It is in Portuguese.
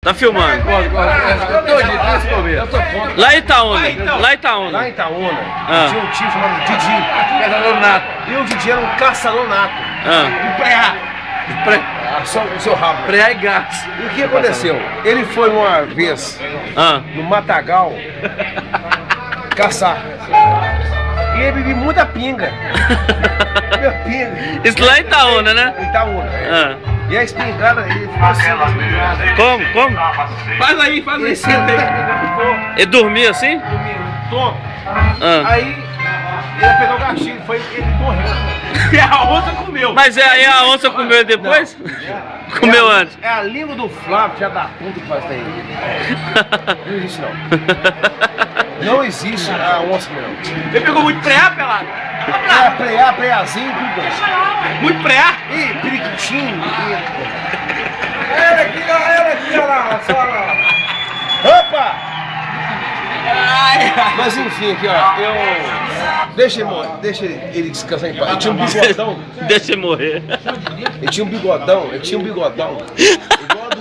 Tá filmando. Lá em Itaúna. Lá em Itaúna. Lá em Itaúna, tinha um tio chamado Didi. Caçador nato. E o Didi era um caçador nato. De preá. O seu rabo. Preá e gás. E o que aconteceu? Ele foi uma vez no Matagal caçar. E ele bebia muita pinga. Pinga. Isso lá em Itaúna, né? Itaúna. E a espingarda, ele ficou assim. Como? Faz aí, senta aí. Ele dormia assim? Toma. Aí ele ia pegar o gatilho, ele morreu. E a onça comeu. Mas aí a onça comeu depois? Comeu antes. É a língua do Flávio, já da puta que faz daí. Não existe não. Não existe a onça, não. Ele pegou muito preá, pelado? Preazinho, tudo. Muito preá? Ih, periquitinho. Era aqui, olha lá, só lá. Opa! Mas enfim, aqui ó, deixa ele descansar em paz. Ele tinha um bigodão. Deixa ele morrer. Ele tinha um bigodão.